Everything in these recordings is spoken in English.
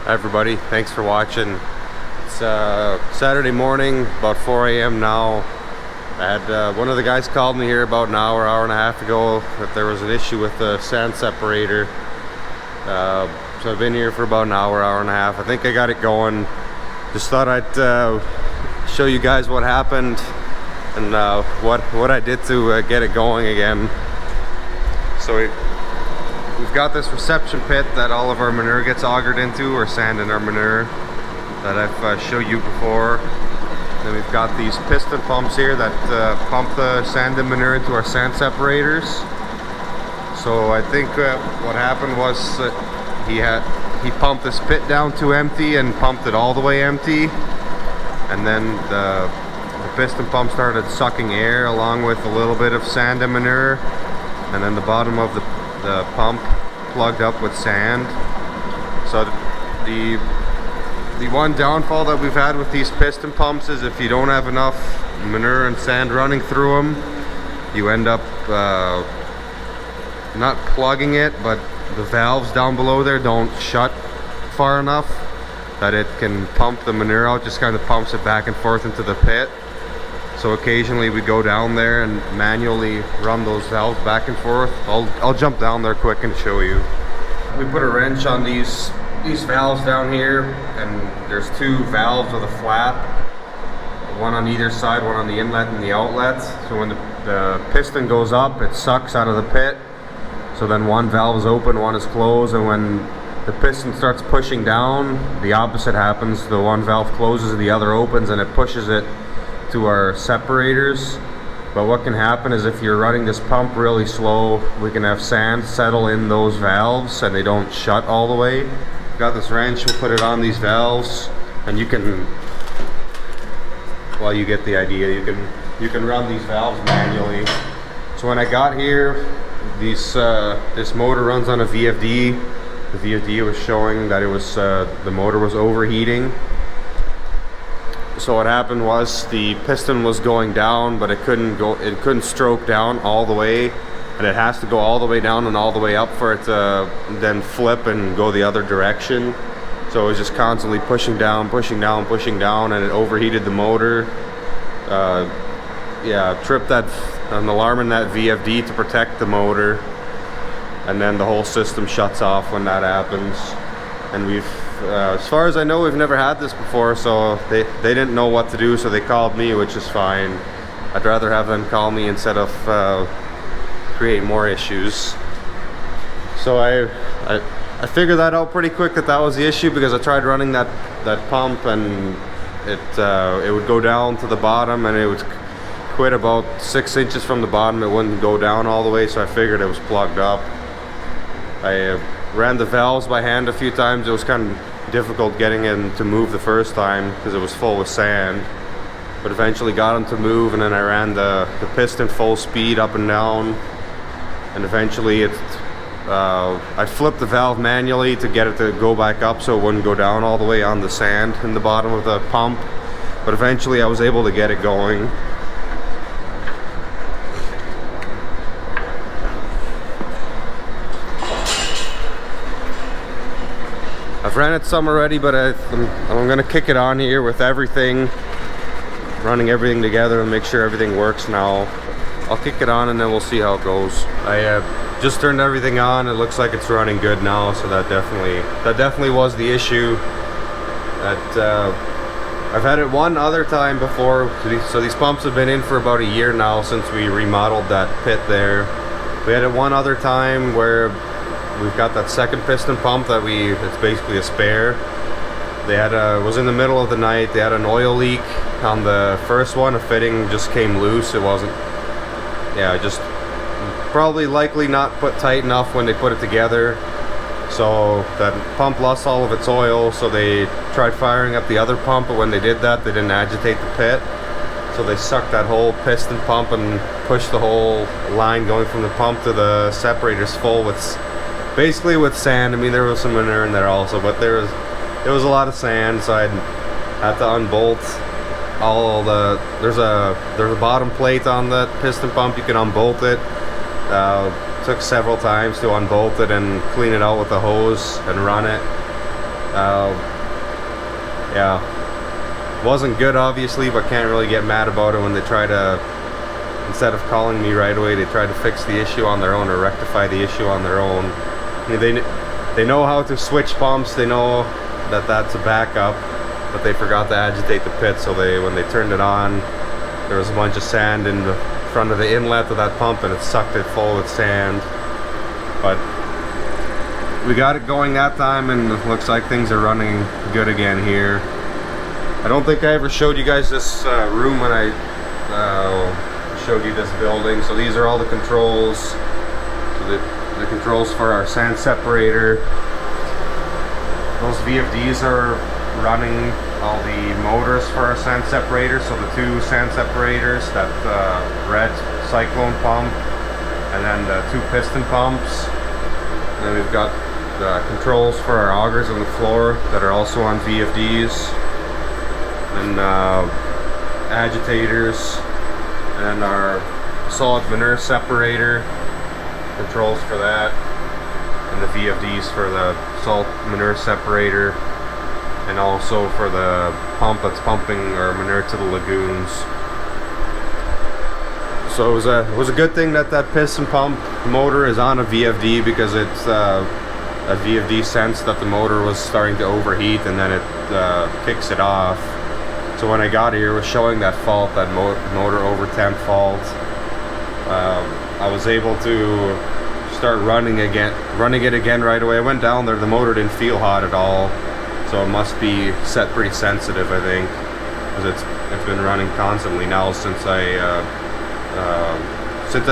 Hi everybody, thanks for watching. It's Saturday morning, about 4 a.m. now. I had one of the guys called me here about an hour and a half ago that there was an issue with the sand separator. So I've been here for about an hour and a half. I think I got it going. Just thought I'd show you guys what happened and what I did to get it going again. So we've got this reception pit that all of our manure gets augered into, or sand in our manure, that I've showed you before. Then we've got these piston pumps here that pump the sand and manure into our sand separators. So I think what happened was he pumped this pit down to empty and pumped it all the way empty, and then the piston pump started sucking air along with a little bit of sand and manure, and then the bottom of the pump plugged up with sand. So the one downfall that we've had with these piston pumps is if you don't have enough manure and sand running through them, you end up not plugging it, but the valves down below there don't shut far enough that it can pump the manure out. Just kind of pumps it back and forth into the pit. So occasionally we go down there and manually run those valves back and forth. I'll jump down there quick and show you. We put a wrench on these valves down here, and there's two valves with a flap, one on either side, one on the inlet and the outlet. So when the piston goes up, it sucks out of the pit. So then one valve is open, one is closed, and when the piston starts pushing down, the opposite happens. The one valve closes and the other opens, and it pushes it to our separators. But what can happen is if you're running this pump really slow, we can have sand settle in those valves and they don't shut all the way. Got this wrench, we'll put it on these valves, and you can, well, you get the idea, you can run these valves manually. So when I got here, this motor runs on a VFD. The VFD was showing that it was the motor was overheating. So what happened was the piston was going down, but it couldn't stroke down all the way, and it has to go all the way down and all the way up for it to then flip and go the other direction. So it was just constantly pushing down, and it overheated the motor. Tripped an alarm in that VFD to protect the motor, and then the whole system shuts off when that happens. And as far as I know, we've never had this before, so they didn't know what to do, so they called me, which is fine. I'd rather have them call me instead of create more issues. So I figured that out pretty quick, that was the issue, because I tried running that pump, and it would go down to the bottom, and it would quit about 6 inches from the bottom. It wouldn't go down all the way, so I figured it was plugged up. I ran the valves by hand a few times. It was kind of difficult getting them to move the first time because it was full with sand, but eventually got them to move, and then I ran the piston full speed up and down, and eventually I flipped the valve manually to get it to go back up so it wouldn't go down all the way on the sand in the bottom of the pump, but eventually I was able to get it going. I've ran it some already, but I'm gonna kick it on here with everything, running everything together and make sure everything works now. I'll kick it on and then we'll see how it goes. I just turned everything on. It looks like it's running good now, so that definitely was the issue. I've had it one other time before, so these pumps have been in for about a year now since we remodeled that pit there. We had it one other time where we've got that second piston pump that it's basically a spare. It was in the middle of the night. They had an oil leak on the first one. A fitting just came loose. It wasn't, just probably likely not put tight enough when they put it together. So that pump lost all of its oil, so they tried firing up the other pump, but when they did that, they didn't agitate the pit. So they sucked that whole piston pump and pushed the whole line going from the pump to the separators full basically with sand. I mean, there was some manure in there also, but there was a lot of sand, so I had to unbolt all there's a bottom plate on that piston pump. You can unbolt it. Took several times to unbolt it and clean it out with the hose and run it. Yeah, wasn't good obviously, but can't really get mad about it when they try to, instead of calling me right away, they try to fix the issue on their own or rectify the issue on their own. I mean, they know how to switch pumps, they know that that's a backup, but they forgot to agitate the pit, so when they turned it on, there was a bunch of sand in the front of the inlet of that pump and it sucked it full with sand. But we got it going that time and it looks like things are running good again here. I don't think I ever showed you guys this room when I showed you this building. So these are all the controls. So the controls for our sand separator. Those VFDs are running all the motors for our sand separator. So the two sand separators, that red cyclone pump and then the two piston pumps. And then we've got the controls for our augers on the floor that are also on VFDs. And agitators. And our Sand-Manure Separator, controls for that, and the VFDs for the Sand-Manure Separator, and also for the pump that's pumping our manure to the lagoons. So it was a good thing that that piston pump motor is on a VFD, because it's a VFD sensed that the motor was starting to overheat, and then it kicks it off. So when I got here, it was showing that fault, that motor over temp fault. I was able to start running it again right away. I went down there, the motor didn't feel hot at all, so it must be set pretty sensitive, I think, because it's been running constantly now since I've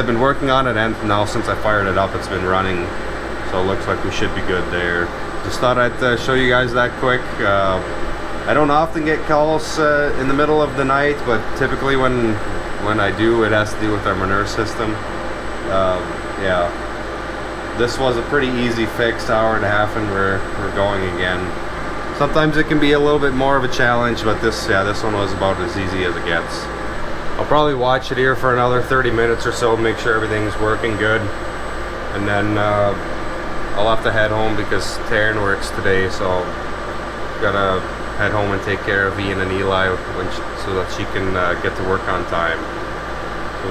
been working on it, and now since I fired it up, it's been running. So it looks like we should be good there. Just thought I'd show you guys that quick. I don't often get calls in the middle of the night, but typically when I do, it has to do with our manure system. Yeah, this was a pretty easy fix, hour and a half, and we're going again. Sometimes it can be a little bit more of a challenge, but this one was about as easy as it gets. I'll probably watch it here for another 30 minutes or so, make sure everything's working good, and then I'll have to head home because Taryn works today, so gotta head home and take care of Ian and Eli so that she can get to work on time. So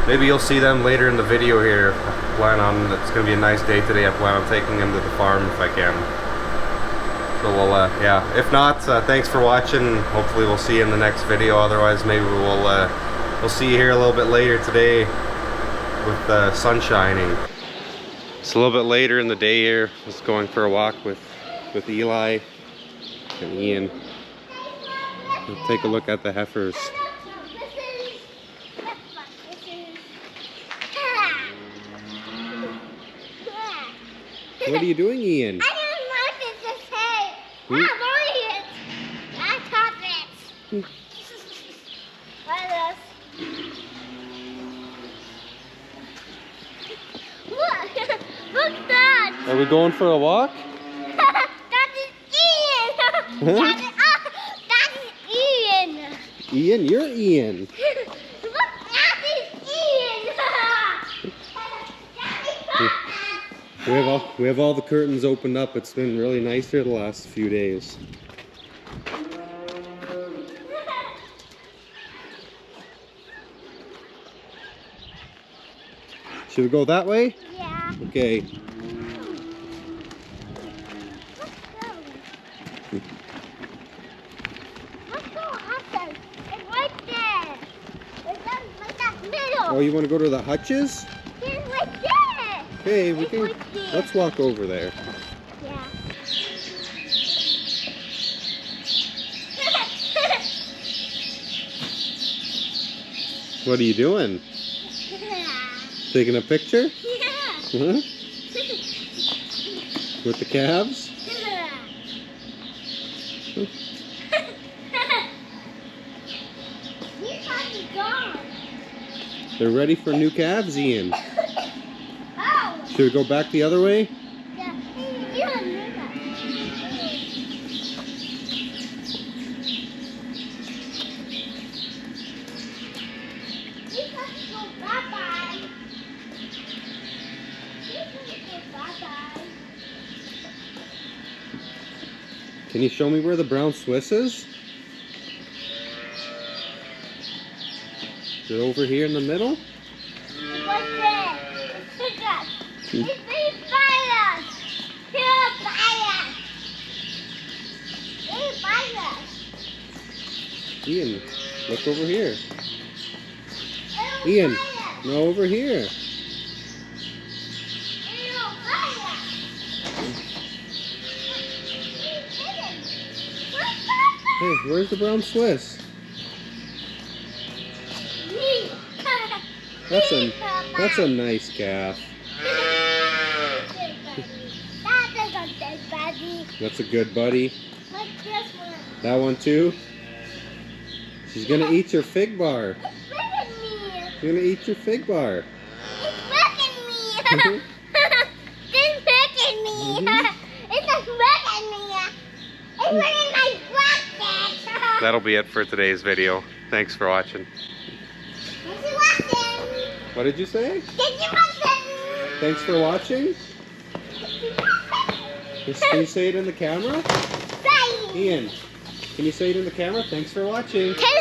maybe you'll see them later in the video here. It's gonna be a nice day today. I plan on taking them to the farm if I can. So yeah, if not, thanks for watching. Hopefully we'll see you in the next video. Otherwise, maybe we'll see you here a little bit later today with the sun shining. It's a little bit later in the day here. I was going for a walk with Eli and Ian. We'll take a look at the heifers. What are you doing, Ian? I don't know if it's a hay. I'm on it. I top it. Look that. Are we going for a walk? That is Ian. Huh? That is Ian. Ian, you're Ian. Look, that is Ian. We have all the curtains opened up. It's been really nice here the last few days. Should we go that way? Yeah. Okay. Let's go outside. It's right there. It's like that middle. Oh, you want to go to the hutches? It's right there. Okay, we It's can. right there. Let's walk over there. Yeah. What are you doing? Taking a picture? Yeah. Huh? With the calves? They're ready for new calves, Ian. Oh. Should we go back the other way? Yeah. You don't know that. You have to go bye-bye. You have to go bye-bye. Can you show me where the brown Swiss is? Is it over here in the middle? What's there? Pick up. It's very fire. Here, fire. Hey, fire. Ian, look over here. Oh, Ian, fire. no, over here. Oh, fire. Hey, where's the brown Swiss? That's a nice calf. That's a good buddy. What's this one? That one too? She's gonna eat your fig bar. It's licking me. She's gonna eat your fig bar. It's licking me. It's licking me. It's just licking me. It's licking my butt. That'll be it for today's video. Thanks for watching. Thanks for watching. What did you say? Thank you for watching. Thanks for watching? Can you say it in the camera? Bye. Ian, can you say it in the camera? Thanks for watching. Thanks for